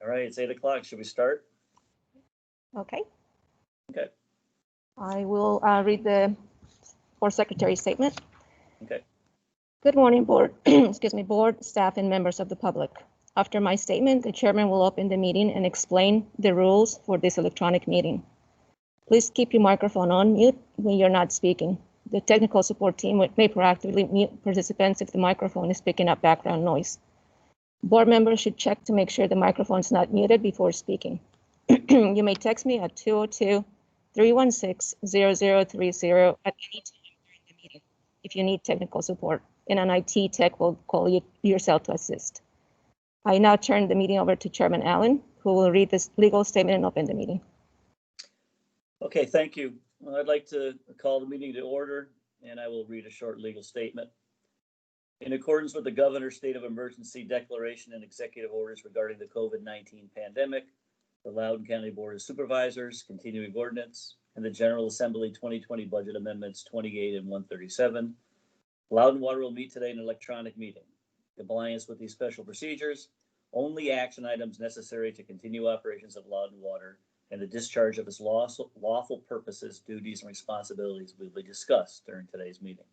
All right, it's 8 o'clock. Should we start? Okay. Okay. I will read the Board Secretary's statement. Okay. Good morning, Board, Board, staff, and members of the public. After my statement, the Chairman will open the meeting and explain the rules for this electronic meeting. Please keep your microphone on mute when you're not speaking. The technical support team may proactively mute participants if the microphone is picking up background noise. Board members should check to make sure the microphone is not muted before speaking. You may text me at 202-316-0030 at any time during the meeting if you need technical support, and an IT tech will call you yourself to assist. I now turn the meeting over to Chairman Allen, who will read this legal statement and open the meeting. Okay, thank you. Well, I'd like to call the meeting to order, and I will read a short legal statement. In accordance with the Governor's State of Emergency Declaration and executive orders regarding the COVID-19 pandemic, the Loudoun County Board of Supervisors, continuing ordinance, and the General Assembly 2020 Budget Amendments 28 and 137, Loudoun Water will meet today in an electronic meeting. In compliance with these special procedures, only action items necessary to continue operations of Loudoun Water and the discharge of its lawful purposes, duties, and responsibilities will be discussed during today's meeting.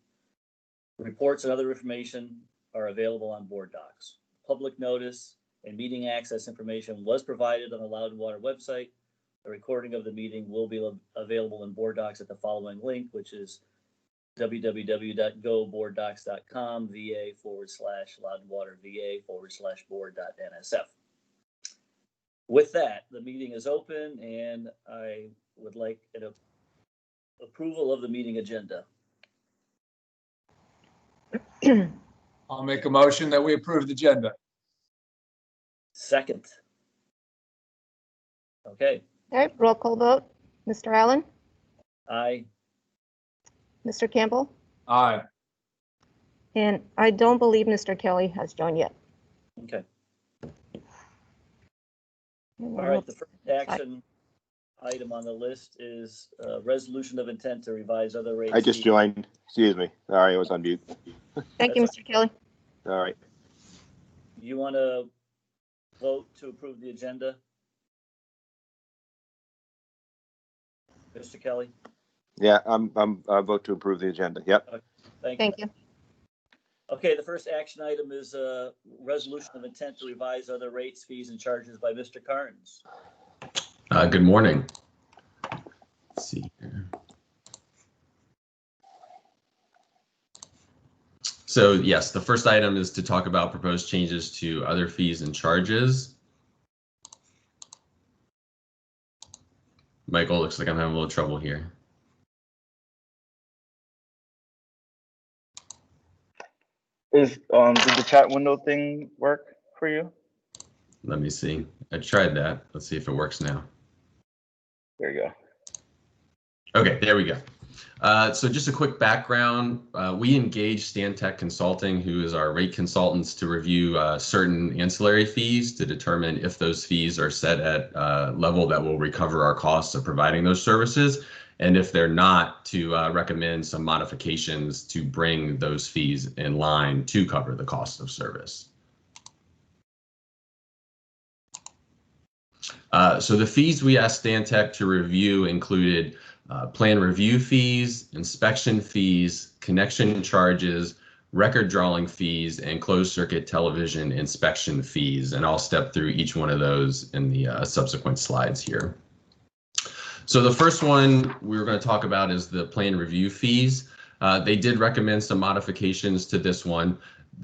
Reports and other information are available on board docs. Public notice and meeting access information was provided on the Loudoun Water website. A recording of the meeting will be available in board docs at the following link, which is www.goboarddocs.com VA/LoudounWaterVA/board.nsf. With that, the meeting is open, and I would like an approval of the meeting agenda. I'll make a motion that we approve the agenda. Second. Okay. All right, roll call vote. Mr. Allen? Aye. Mr. Campbell? Aye. And I don't believe Mr. Kelly has joined yet. Okay. All right, the first action item on the list is a resolution of intent to revise other rates. I just joined. Excuse me. Sorry, I was on mute. Thank you, Mr. Kelly. All right. You want to vote to approve the agenda? Mr. Kelly? Yeah, I vote to approve the agenda. Yep. Okay, thank you. Thank you. Okay, the first action item is a resolution of intent to revise other rates, fees, and charges by Mr. Carnes. Good morning. Let's see here. So yes, the first item is to talk about proposed changes to other fees and charges. Michael, looks like I'm having a little trouble here. Did the chat window thing work for you? Let me see. I tried that. Let's see if it works now. There you go. Okay, there we go. So just a quick background. We engaged Stantec Consulting, who is our rate consultants, to review certain ancillary fees to determine if those fees are set at a level that will recover our costs of providing those services. And if they're not, to recommend some modifications to bring those fees in line to cover the cost of service. So the fees we asked Stantec to review included plan review fees, inspection fees, connection charges, record drawing fees, and closed circuit television inspection fees. And I'll step through each one of those in the subsequent slides here. So the first one we were going to talk about is the plan review fees. They did recommend some modifications to this one.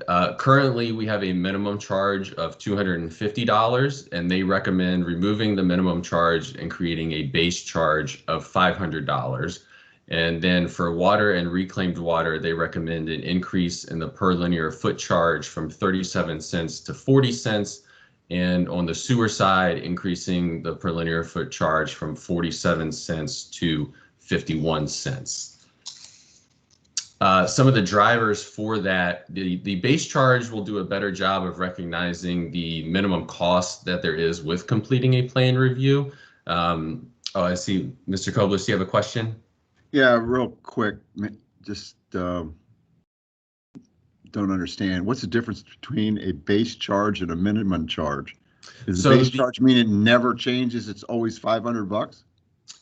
Currently, we have a minimum charge of $250, and they recommend removing the minimum charge and creating a base charge of $500. And then for water and reclaimed water, they recommend an increase in the per linear foot charge from 37 cents to 40 cents. And on the sewer side, increasing the per linear foot charge from 47 cents to 51 cents. Some of the drivers for that, the base charge will do a better job of recognizing the minimum cost that there is with completing a plan review. Oh, I see, Mr. Koblis, you have a question? Yeah, real quick, just don't understand. What's the difference between a base charge and a minimum charge? Does So the base the- charge mean it never changes? It's always $500?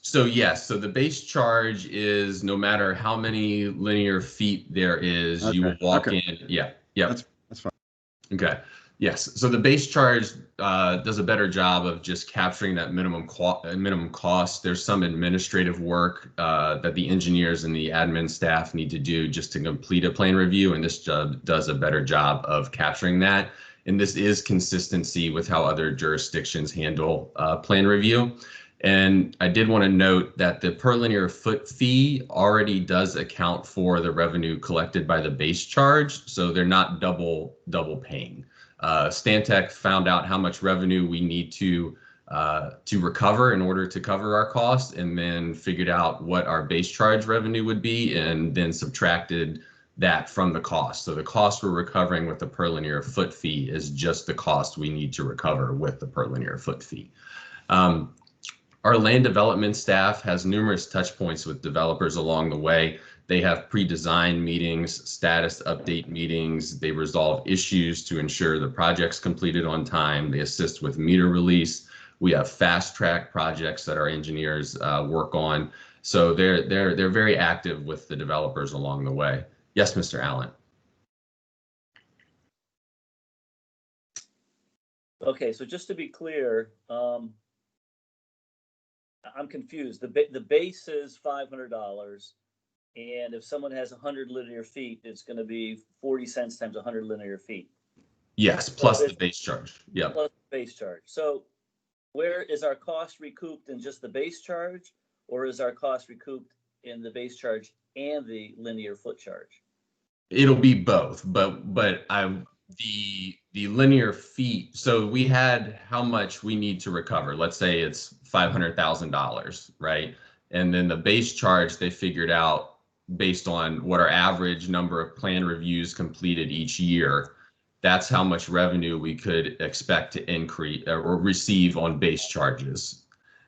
So yes, so the base charge is no matter how many linear feet there is, you will Okay, walk okay. in. Yeah, yeah. That's fine. Okay. Yes. So the base charge does a better job of just capturing that minimum cost. There's some administrative work that the engineers and the admin staff need to do just to complete a plan review, and this does a better job of capturing that. And this is consistency with how other jurisdictions handle plan review. And I did want to note that the per linear foot fee already does account for the revenue collected by the base charge, so they're not double paying. Stantec found out how much revenue we need to recover in order to cover our costs, and then figured out what our base charge revenue would be, and then subtracted that from the cost. So the cost we're recovering with the per linear foot fee is just the cost we need to recover with the per linear foot fee. Our land development staff has numerous touch points with developers along the way. They have pre-design meetings, status update meetings. They resolve issues to ensure the project's completed on time. They assist with meter release. We have fast track projects that our engineers work on. So they're very active with the developers along the way. Yes, Mr. Allen. Okay, so just to be clear, I'm confused. The base is $500, and if someone has 100 linear feet, it's going to be 40 cents times 100 linear feet. Yes, plus the base charge. Yep. Plus the base charge. So where is our cost recouped in just the base charge, or is our cost recouped in the base charge and the linear foot charge? It'll be both, but the linear feet. So we had how much we need to recover. Let's say it's $500,000, right? And then the base charge they figured out based on what our average number of plan reviews completed each year. That's how much revenue we could expect to increase or receive on base charges.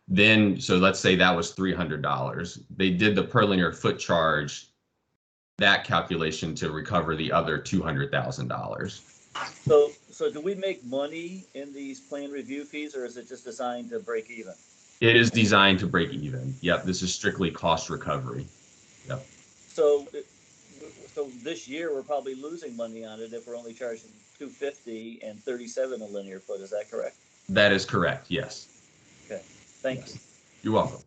Then, so let's say that was $300. They did the per linear foot charge, that calculation to recover the other $200,000. So do we make money in these plan review fees, or is it just designed to break even? It is designed to break even. Yep, this is strictly cost recovery. Yep. So this year we're probably losing money on it if we're only charging $250 and $37 a linear foot. Is that correct? That is correct. Yes. Okay. Thank you. You're welcome.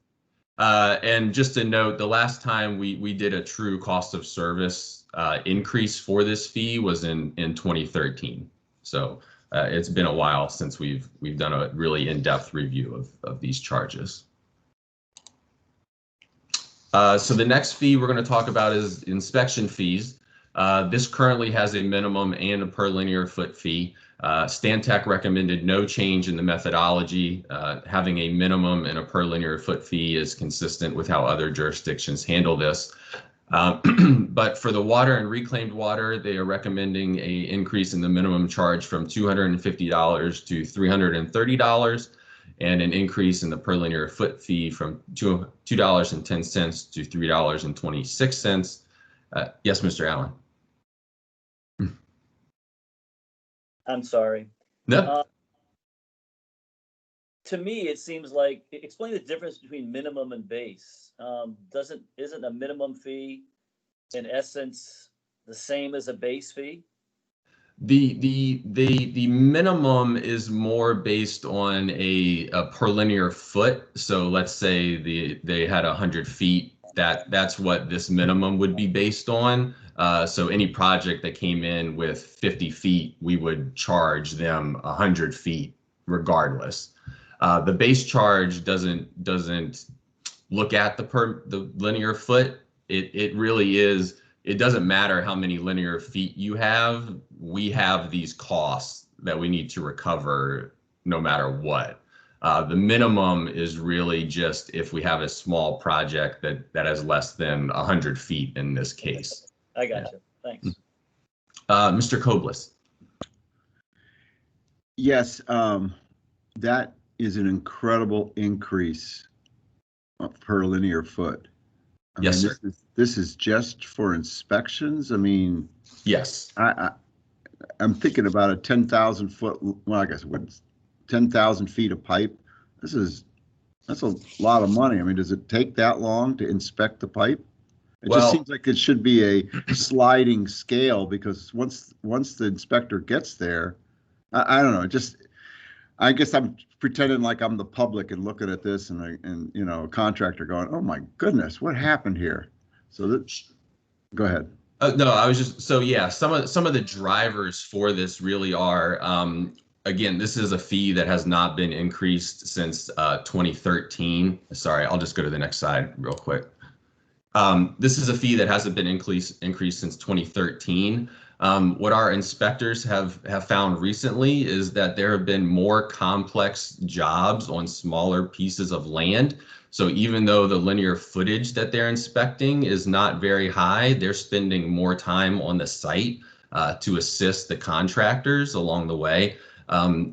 And just a note, the last time we did a true cost of service increase for this fee was in 2013. So it's been a while since we've done a really in-depth review of these charges. So the next fee we're going to talk about is inspection fees. This currently has a minimum and a per linear foot fee. Stantec recommended no change in the methodology. Having a minimum and a per linear foot fee is consistent with how other jurisdictions handle this. But for the water and reclaimed water, they are recommending an increase in the minimum charge from $250 to $330, and an increase in the per linear foot fee from $2.10 to $3.26. Yes, Mr. Allen. I'm sorry. No. To me, it seems like, explain the difference between minimum and base. Isn't a minimum fee in essence the same as a base fee? The minimum is more based on a per linear foot. So let's say they had 100 feet. That's what this minimum would be based on. So any project that came in with 50 feet, we would charge them 100 feet regardless. The base charge doesn't look at the linear foot. It really is. It doesn't matter how many linear feet you have. We have these costs that we need to recover no matter what. The minimum is really just if we have a small project that has less than 100 feet in this case. I got you. Thanks. Mr. Koblis. Yes, that is an incredible increase per linear foot. Yes, sir. This is just for inspections. I mean, yes. I'm thinking about a 10,000 foot. Well, I guess it wouldn't 10,000 feet of pipe. That's a lot of money. I mean, does it take that long to inspect the pipe? It just Well- seems like it should be a sliding scale, because once the inspector gets there, I don't know, I guess I'm pretending like I'm the public and looking at this and you know, a contractor going, oh my goodness, what happened here? So go ahead. No, I was just, so yeah, some of the drivers for this really are, again, this is a fee that has not been increased since 2013. Sorry, I'll just go to the next slide real quick. This is a fee that hasn't been increased since 2013. What our inspectors have found recently is that there have been more complex jobs on smaller pieces of land. So even though the linear footage that they're inspecting is not very high, they're spending more time on the site to assist the contractors along the way.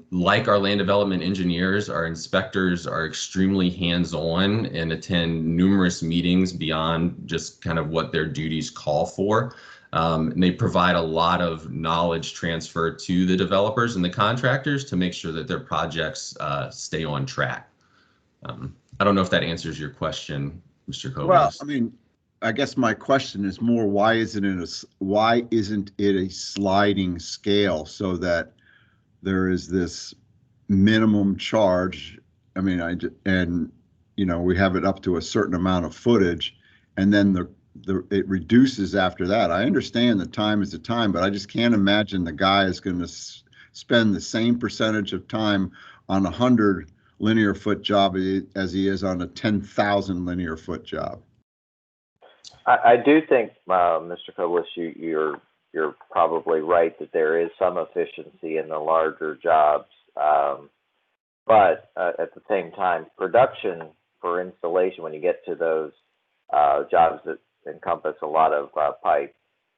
Like our land development engineers, our inspectors are extremely hands-on and attend numerous meetings beyond just kind of what their duties call for. And they provide a lot of knowledge transfer to the developers and the contractors to make sure that their projects stay on track. I don't know if that answers your question, Mr. Kovacs. Well, I mean, I guess my question is more, why isn't it a sliding scale so that there is this minimum charge? I mean, and you know, we have it up to a certain amount of footage, and then it reduces after that. I understand the time is the time, but I just can't imagine the guy is going to spend the same percentage of time on 100 linear foot job as he is on a 10,000 linear foot job. I do think, Mr. Kovacs, you're probably right that there is some efficiency in the larger jobs, but at the same time, production for installation, when you get to those jobs that encompass a lot of pipe,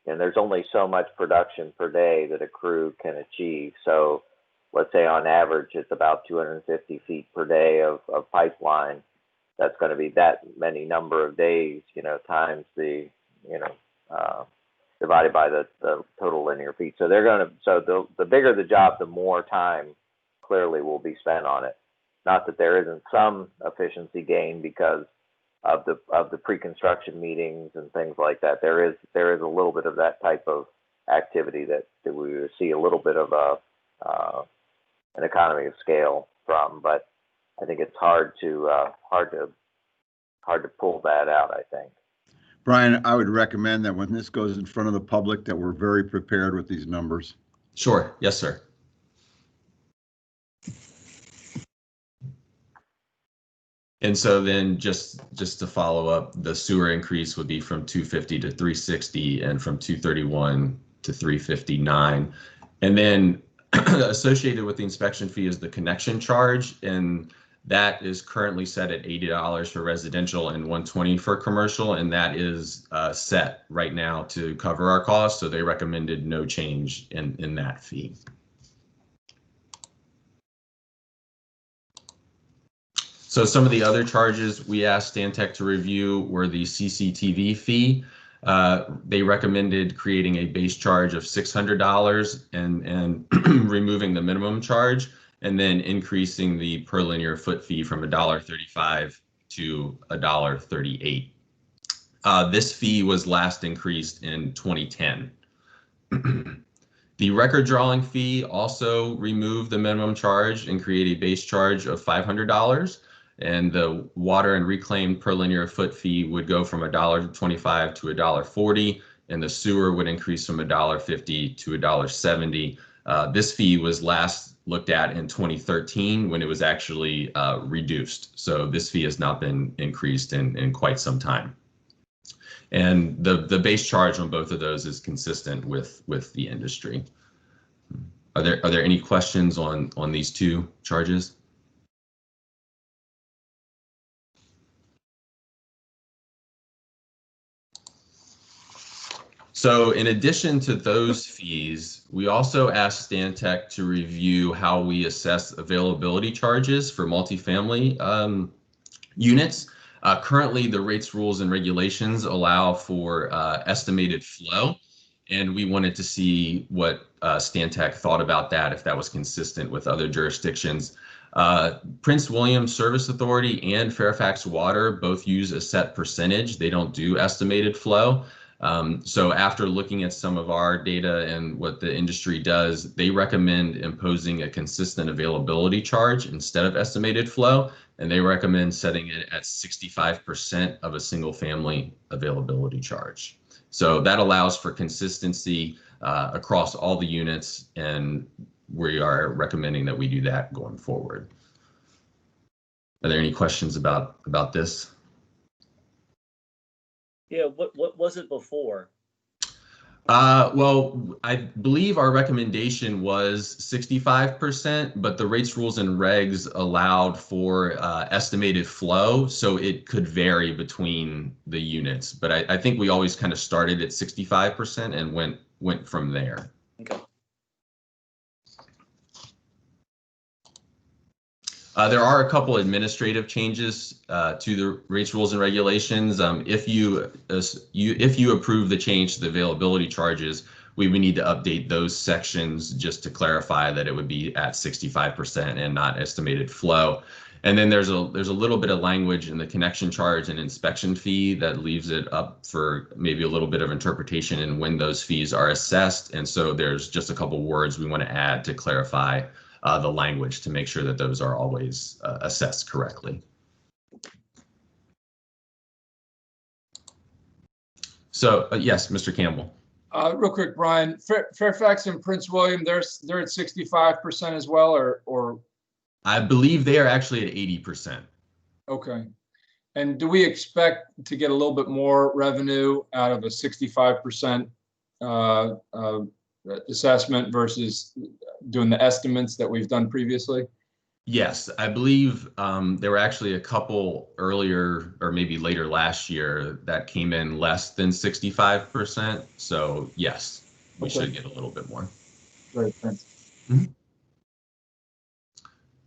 and there's only so much production per day that a crew can achieve. So let's say on average it's about 250 feet per day of pipeline. That's going to be that many number of days, you know, times the, you know, divided by the total linear feet. So the bigger the job, the more time clearly will be spent on it. Not that there isn't some efficiency gain because of the pre-construction meetings and things like that. There is a little bit of that type of activity that we see a little bit of an economy of scale from, but I think it's hard to pull that out, I think. Brian, I would recommend that when this goes in front of the public, that we're very prepared with these numbers. Sure. Yes, sir. And so then just to follow up, the sewer increase would be from 250 to 360 and from 231 to 359. And then associated with the inspection fee is the connection charge, and that is currently set at $80 for residential and $120 for commercial, and that is set right now to cover our costs. So they recommended no change in that fee. So some of the other charges we asked Stantec to review were the CCTV fee. They recommended creating a base charge of $600 and removing the minimum charge, and then increasing the per linear foot fee from $1.35 to $1.38. This fee was last increased in 2010. The record drawing fee also removed the minimum charge and create a base charge of $500. And the water and reclaimed per linear foot fee would go from $1.25 to $1.40, and the sewer would increase from $1.50 to $1.70. This fee was last looked at in 2013 when it was actually reduced. So this fee has not been increased in quite some time. And the base charge on both of those is consistent with the industry. Are there any questions on these two charges? So in addition to those fees, we also asked Stantec to review how we assess availability charges for multifamily units. Currently, the rates, rules, and regulations allow for estimated flow, and we wanted to see what Stantec thought about that, if that was consistent with other jurisdictions. Prince William Service Authority and Fairfax Water both use a set percentage. They don't do estimated flow. So after looking at some of our data and what the industry does, they recommend imposing a consistent availability charge instead of estimated flow. And they recommend setting it at 65% of a single family availability charge. So that allows for consistency across all the units, and we are recommending that we do that going forward. Are there any questions about this? Yeah, what was it before? Well, I believe our recommendation was 65%, but the rates, rules, and regs allowed for estimated flow, so it could vary between the units. But I think we always kind of started at 65% and went from there. Okay. There are a couple administrative changes to the rates, rules, and regulations. If you approve the change to the availability charges, we would need to update those sections just to clarify that it would be at 65% and not estimated flow. And then there's a little bit of language in the connection charge and inspection fee that leaves it up for maybe a little bit of interpretation in when those fees are assessed. And so there's just a couple words we want to add to clarify the language to make sure that those are always assessed correctly. So yes, Mr. Campbell. Real quick, Brian, Fairfax and Prince William, they're at 65% as well, or? I believe they are actually at 80%. Okay. And do we expect to get a little bit more revenue out of a 65% assessment versus doing the estimates that we've done previously? Yes, I believe there were actually a couple earlier or maybe later last year that came in less than 65%. So yes, we should get a little bit more. Great, thanks. Mm-hmm.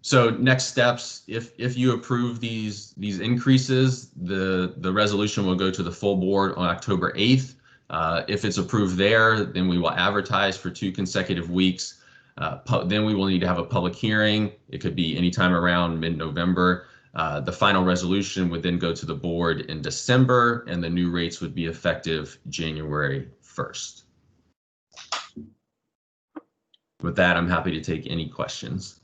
So next steps, if you approve these increases, the resolution will go to the full board on October 8th. If it's approved there, then we will advertise for 2 consecutive weeks. Then we will need to have a public hearing. It could be anytime around mid-November. The final resolution would then go to the board in December, and the new rates would be effective January 1st. With that, I'm happy to take any questions.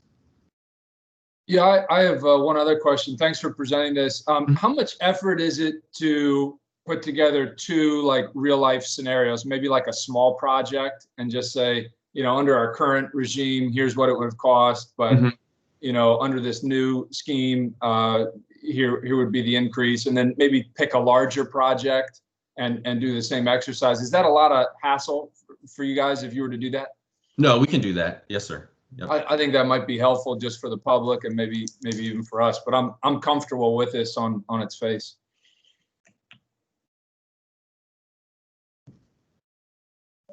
Yeah, I have one other question. Thanks for presenting this. How much effort is it to put together 2 like real life scenarios, maybe like a small project, and just say, you know, under our current regime, here's what it would have cost, but you know, under this new scheme, here would be the increase, and then maybe pick a larger project and do the same exercise. Is that a lot of hassle for you guys if you were to do that? No, we can do that. Yes, sir. Yep. I think that might be helpful just for the public and maybe even for us, but I'm comfortable with this on its face.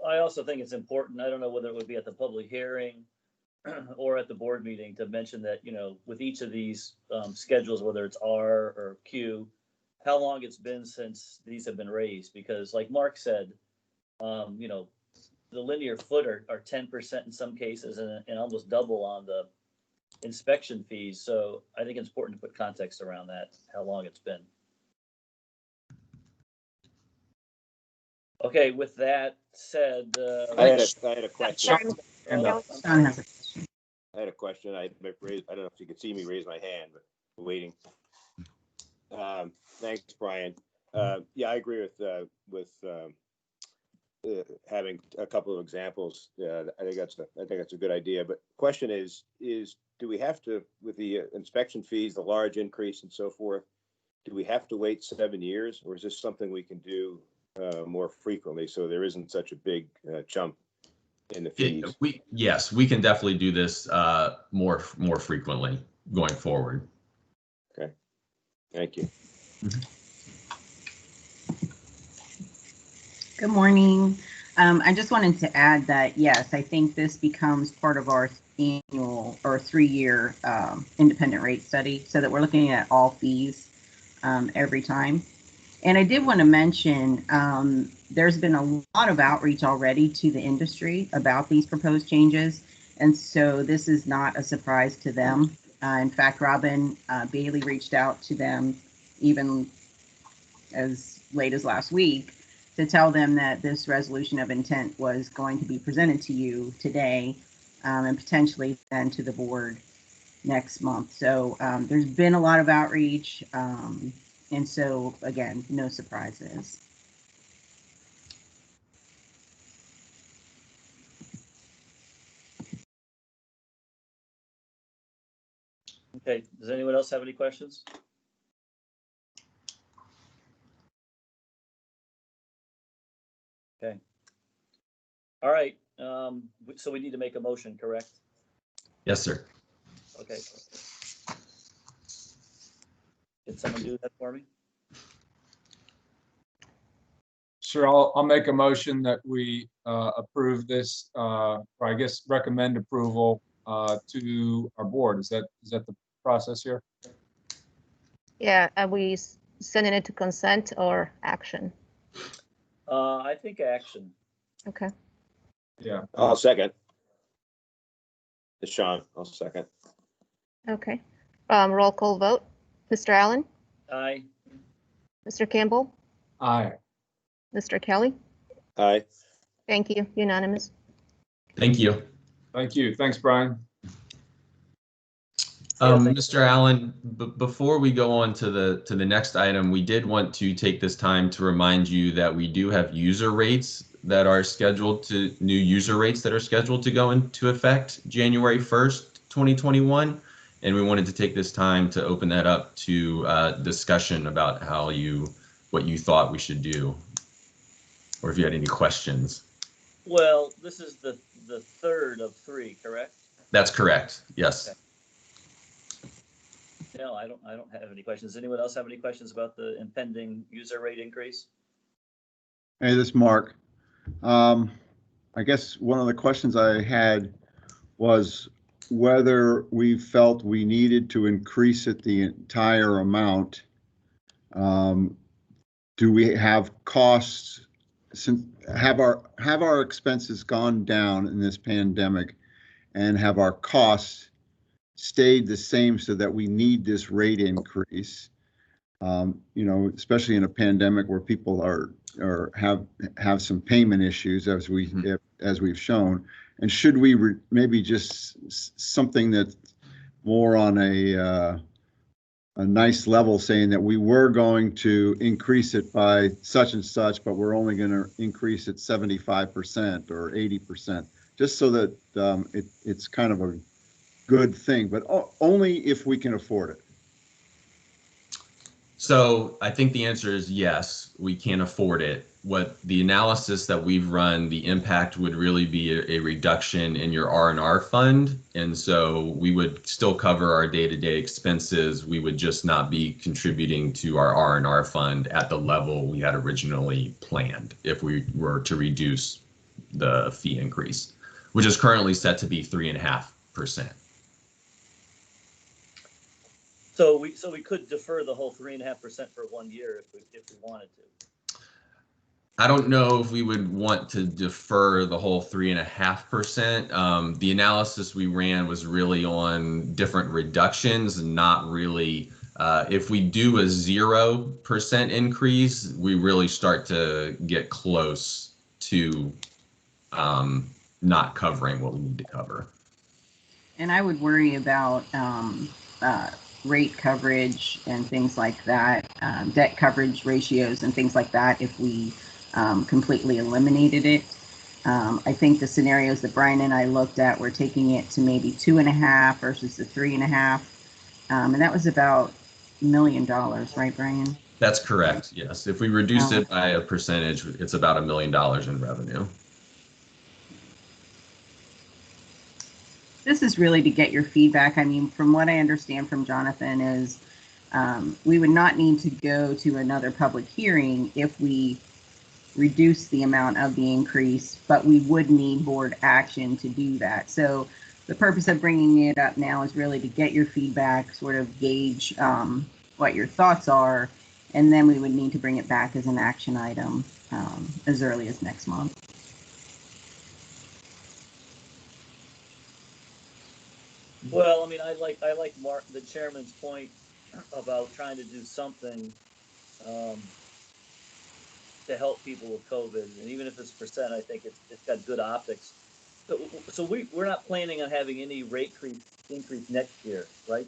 I also think it's important, I don't know whether it would be at the public hearing or at the board meeting, to mention that, you know, with each of these schedules, whether it's R or Q, how long it's been since these have been raised. Because like Mark said, you know, the linear foot are 10% in some cases and almost double on the inspection fees. So I think it's important to put context around that, how long it's been. Okay, with that said, I had a question. I had a question. I don't know if you could see me raise my hand, but I'm waiting. Thanks, Brian. Yeah, I agree with having a couple of examples. I think that's a good idea. But question is do we have to, with the inspection fees, the large increase and so forth, do we have to wait 7 years, or is this something we can do more frequently so there isn't such a big jump in the fees? Yes, we can definitely do this more frequently going forward. Okay, thank you. Good morning. I just wanted to add that, yes, I think this becomes part of our annual or 3-year independent rate study, so that we're looking at all fees every time. And I did want to mention, there's been a lot of outreach already to the industry about these proposed changes. And so this is not a surprise to them. In fact, Robin Bailey reached out to them even as late as last week to tell them that this resolution of intent was going to be presented to you today, and potentially then to the board next month. So there's been a lot of outreach. And so, again, no surprises. Okay, does anyone else have any questions? Okay. All right, so we need to make a motion, correct? Yes, sir. Okay. Can someone do that for me? Sure, I'll make a motion that we approve this, or I guess recommend approval to our board. Is that the process here? Yeah, are we sending it to consent or action? I think action. Okay. Yeah. I'll second. It's Sean, I'll second. Okay. Roll call vote. Mr. Allen, Aye. Mr. Campbell, Aye. Mr. Kelly. Aye. Thank you. Unanimous. Thank you. Thank you. Thanks, Brian. Mr. Allen, before we go on to the next item, we did want to take this time to remind you that we do have user rates that are scheduled to new user rates that are scheduled to go into effect January 1st, 2021. And we wanted to take this time to open that up to discussion about what you thought we should do, or if you had any questions. Well, this is the third of three, correct? That's correct. Yes. Okay. No, I don't have any questions. Does anyone else have any questions about the impending user rate increase? Hey, this is Mark. I guess one of the questions I had was whether we felt we needed to increase it the entire amount. Do we have costs, have our expenses gone down in this pandemic, and have our costs stayed the same so that we need this rate increase? Especially in a pandemic where people have some payment issues, as we've shown. And should we maybe just something that's more on a nice level, saying that we were going to increase it by such and such, but we're only going to increase it 75% or 80%, just so that it's kind of a good thing, but only if we can afford it. So I think the answer is yes, we can afford it. What the analysis that we've run, the impact would really be a reduction in your R&R fund. And so we would still cover our day-to-day expenses. We would just not be contributing to our R&R fund at the level we had originally planned if we were to reduce the fee increase, which is currently set to be 3.5%. So we could defer the whole 3.5% for 1 year if we wanted to. I don't know if we would want to defer the whole 3.5%. The analysis we ran was really on different reductions, not really. If we do a 0% increase, we really start to get close to not covering what we need to cover. And I would worry about rate coverage and things like that, debt coverage ratios and things like that if we completely eliminated it. I think the scenarios that Brian and I looked at were taking it to maybe 2.5 versus the 3.5. And that was about $1 million, right, Brian? That's correct, yes. If we reduce it by a percentage, it's about $1 million in revenue. This is really to get your feedback. I mean, from what I understand from Jonathan is we would not need to go to another public hearing if we reduce the amount of the increase, but we would need board action to do that. So the purpose of bringing it up now is really to get your feedback, sort of gauge what your thoughts are, And then we would need to bring it back as an action item as early as next month. Well, I mean, I like Mark, the chairman's point about trying to do something to help people with COVID, and even if it's percent, I think it's got good optics. So we're not planning on having any rate increase next year, right?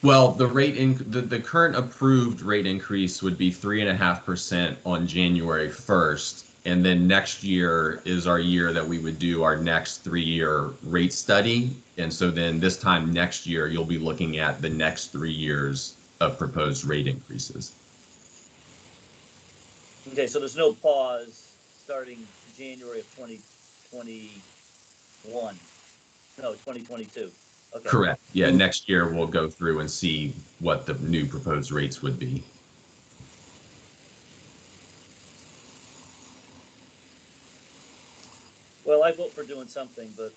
Well, the current approved rate increase would be 3.5% on January 1st. And then next year is our year that we would do our next 3-year rate study. And so then this time next year, you'll be looking at the next 3 years of proposed rate increases. Okay, so there's no pause starting January of 2021. No, 2022. Okay. Correct. Yeah, next year we'll go through and see what the new proposed rates would be. Well, I vote for doing something, but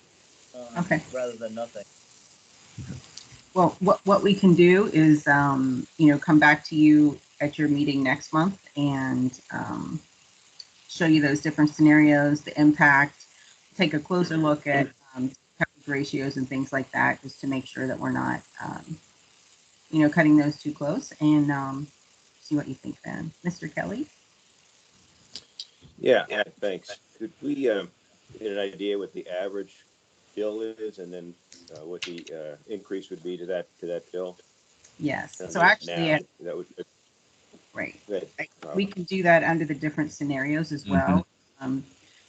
Okay. rather than nothing. Well, what we can do is, come back to you at your meeting next month and show you those different scenarios, the impact, take a closer look at coverage ratios and things like that, just to make sure that we're not, cutting those too close, and see what you think then. Mr. Kelly? Yeah, thanks. Could we get an idea what the average bill is, and then what the increase would be to that bill? Yes. And So then actually, now, that would right. that, We can do that under the different scenarios as well.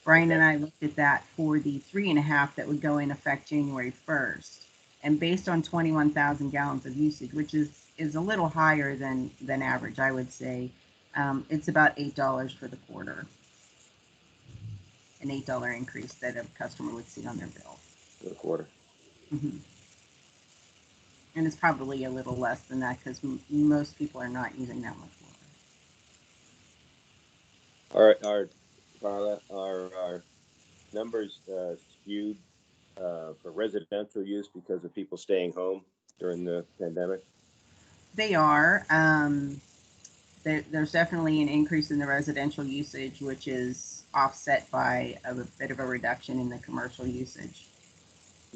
Brian and I looked at that for the 3.5 that would go in effect January 1st. And based on 21,000 gallons of usage, which is a little higher than average, I would say, it's about $8 for the quarter. An $8 increase that a customer would see on their bill. for the quarter. Mm-hmm. And it's probably a little less than that because most people are not using that much water. Carla, are numbers skewed for residential use because of people staying home during the pandemic? They are. There's definitely an increase in the residential usage, which is offset by a bit of a reduction in the commercial usage.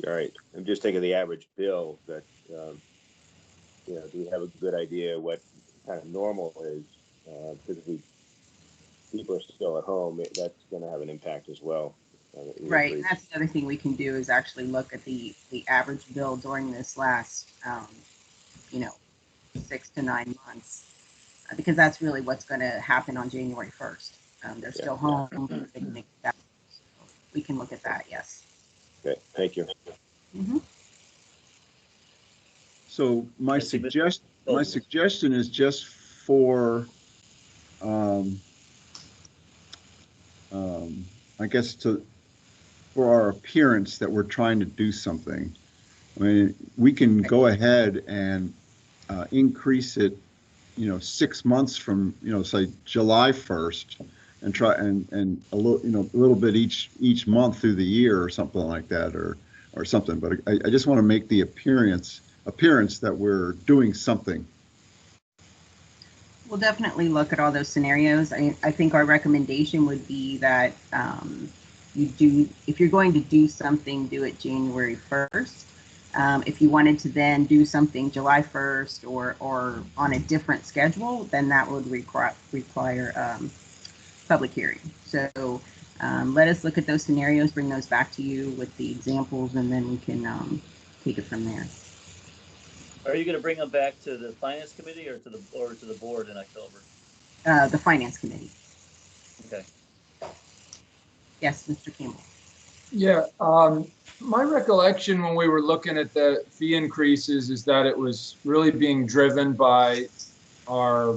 All right. I'm just thinking the average bill that, do you have a good idea what kind of normal is? Because if people are still at home, that's going to have an impact as well. Right. And that's the other thing we can do is actually look at the average bill during this last, 6 to 9 months, because that's really what's going to happen on January 1st. They're still home. They can make that. So we can look at that. Yes. Okay. Thank you. Mm-hmm. So my suggestion is just for, I guess for our appearance that we're trying to do something. I mean, we can go ahead and increase it, 6 months from, say July 1st, and try and a little bit each month through the year or something like that, or something. But I just want to make the appearance that we're doing something. We'll definitely look at all those scenarios. I think our recommendation would be that if you're going to do something, do it January 1st. If you wanted to then do something July 1st or on a different schedule, then that would require public hearing. So let us look at those scenarios, bring those back to you with the examples, and then we can take it from there. Are you going to bring them back to the finance committee or to the board in October? The finance committee. Okay. Yes, Mr. Campbell. Yeah, my recollection when we were looking at the fee increases is that it was really being driven by our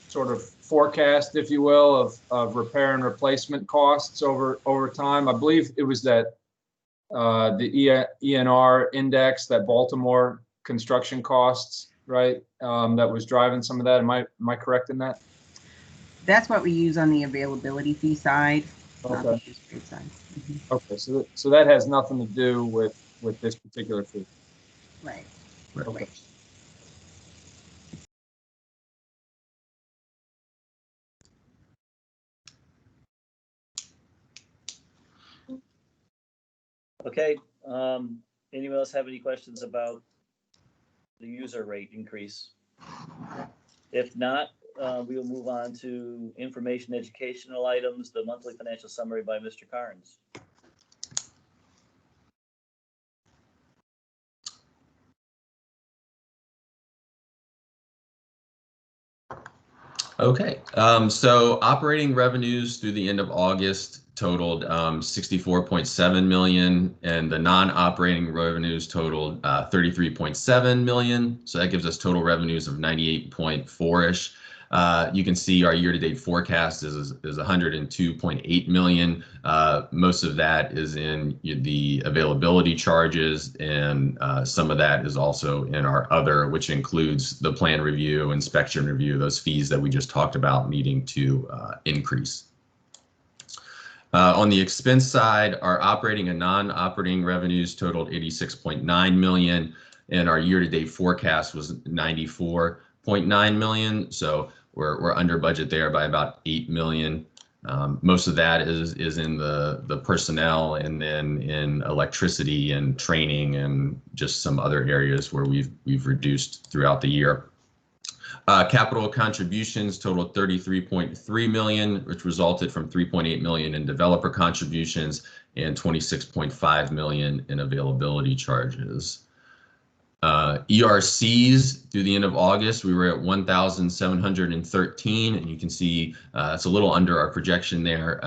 sort of forecast, if you will, of repair and replacement costs over time. I believe it was that the ENR index, that Baltimore construction costs, right? That was driving some of that. Am I correct in that? That's what we use on the availability fee side. Okay. Not the use rate side. Mm-hmm. Okay, so that has nothing to do with this particular fee. Right. Okay. Okay, anyone else have any questions about the user rate increase? If not, we will move on to information educational items, the monthly financial summary by Mr. Carnes. Okay, so operating revenues through the end of August totaled 64.7 million, and the non-operating revenues totaled 33.7 million. So that gives us total revenues of 98.4-ish. You can see our year-to-date forecast is 102.8 million. Most of that is in the availability charges, and some of that is also in our other, which includes the plan review, inspection review, those fees that we just talked about needing to increase. On the expense side, our operating and non-operating revenues totaled 86.9 million, and our year-to-date forecast was 94.9 million. So we're under budget there by about 8 million. Most of that is in the personnel, and then in electricity and training and just some other areas where we've reduced throughout the year. Capital contributions totaled 33.3 million, which resulted from 3.8 million in developer contributions and 26.5 million in availability charges. ERCs through the end of August, we were at 1,713, and you can see it's a little under our projection there.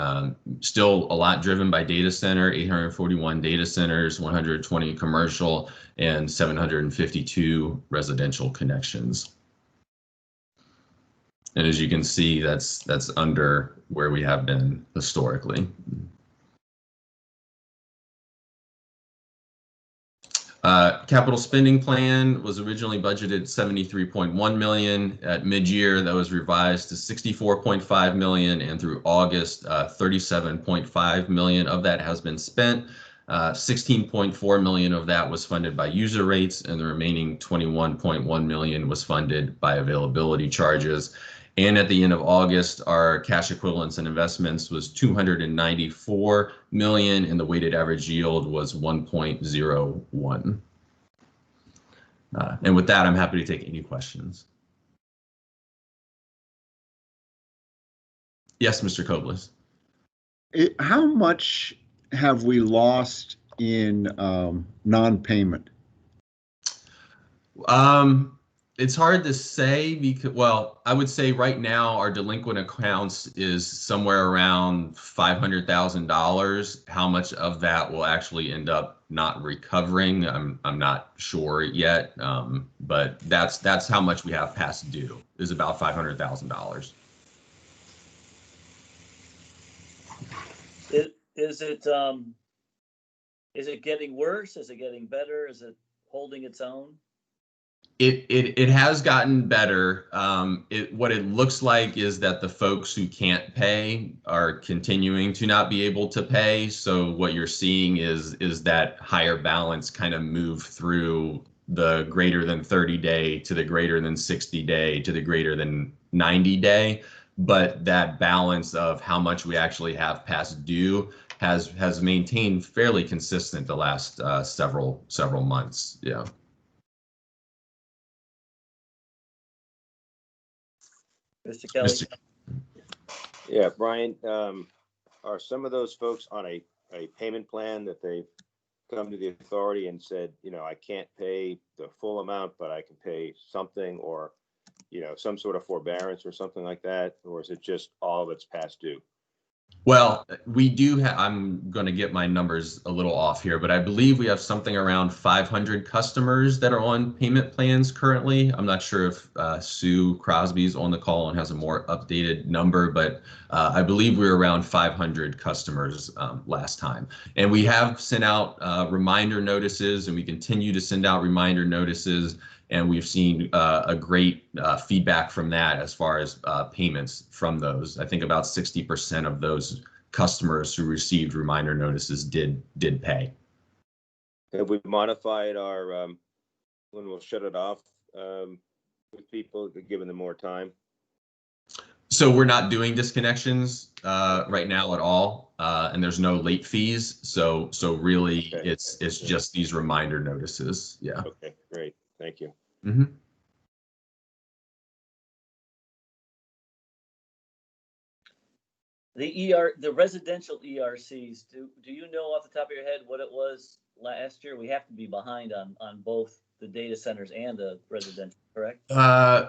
Still a lot driven by data center, 841 data centers, 120 commercial, and 752 residential connections. And as you can see, that's under where we have been historically. Capital spending plan was originally budgeted 73.1 million. At mid-year, that was revised to 64.5 million, and through August, 37.5 million of that has been spent. 16.4 million of that was funded by user rates, and the remaining 21.1 million was funded by availability charges. And at the end of August, our cash equivalents and investments was 294 million, and the weighted average yield was 1.01. And with that, I'm happy to take any questions. Yes, Mr. Koblis. How much have we lost in non-payment? It's hard to say because, well, I would say right now our delinquent accounts is somewhere around $500,000. How much of that will actually end up not recovering, I'm not sure yet. But that's how much we have past due, is about $500,000. Is it getting worse? Is it getting better? Is it holding its own? It has gotten better. What it looks like is that the folks who can't pay are continuing to not be able to pay. So what you're seeing is that higher balance kind of move through the greater than 30 day to the greater than 60 day to the greater than 90 day. But that balance of how much we actually have past due has maintained fairly consistent the last several months. Yeah. Mr. Kelly? Yeah, Brian, are some of those folks on a payment plan that they've come to the authority and said, I can't pay the full amount, but I can pay something, or, some sort of forbearance or something like that? Or is it just all of it's past due? Well, we do have, I'm going to get my numbers a little off here, but I believe we have something around 500 customers that are on payment plans currently. I'm not sure if Sue Crosby's on the call and has a more updated number, but I believe we were around 500 customers last time. And we have sent out reminder notices, and we continue to send out reminder notices. And we've seen a great feedback from that as far as payments from those. I think about 60% of those customers who received reminder notices did pay. Have we modified our when we'll shut it off with people, giving them more time? So we're not doing disconnections right now at all, and there's no late fees. So really, Okay. it's just these reminder notices. Yeah. Okay, great. Thank you. Mm-hmm. The residential ERCs, do you know off the top of your head what it was last year? We have to be behind on both the data centers and the residential, correct?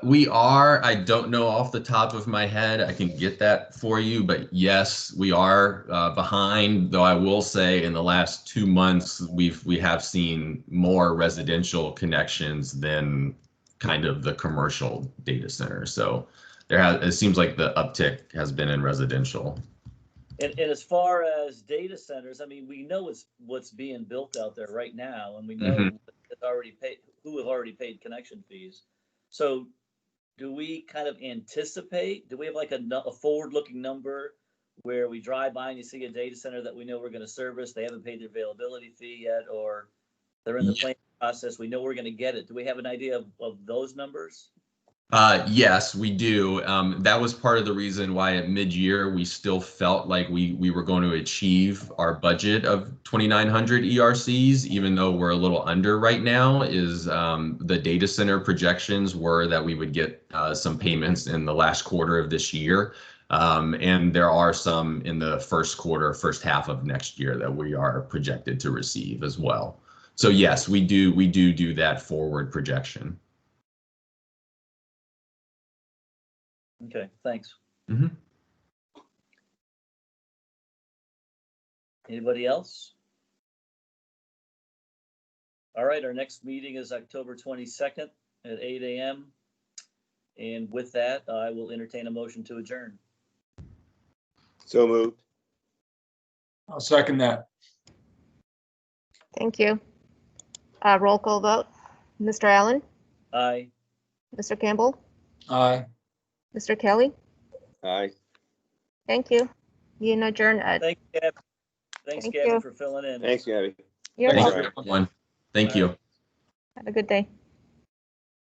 We are. I don't know off the top of my head. I can get that for you, but yes, we are behind. Though I will say, in the last 2 months, we have seen more residential connections than kind of the commercial data center. So it seems like the uptick has been in residential. And as far as data centers, I mean, we know what's being built out there right now, and we know who have already paid connection fees. So do we kind of anticipate, do we have like a forward-looking number where we drive by and you see a data center that we know we're going to service, they haven't paid their availability fee yet, or they're in the planning process, we know we're going to get it. Do we have an idea of those numbers? Yes, we do. That was part of the reason why at mid-year we still felt like we were going to achieve our budget of 2,900 ERCs, even though we're a little under right now. Is the data center projections were that we would get some payments in the last quarter of this year, and there are some in the first half of next year that we are projected to receive as well. So yes, we do that forward projection. Okay, thanks. Mm-hmm. Anybody else? All right, our next meeting is October 22nd at 8 a.m. And with that, I will entertain a motion to adjourn. So moved. I'll second that. Thank you. Roll call vote. Mr. Allen, Aye. Mr. Campbell, Aye. Mr. Kelly. Aye. Thank you. You can adjourn at. Thanks, Gavin. Thanks, Thank Gavin, you. for filling in. Thanks, Gabby. You're Thanks, welcome. everyone. Thank you. Have a good day.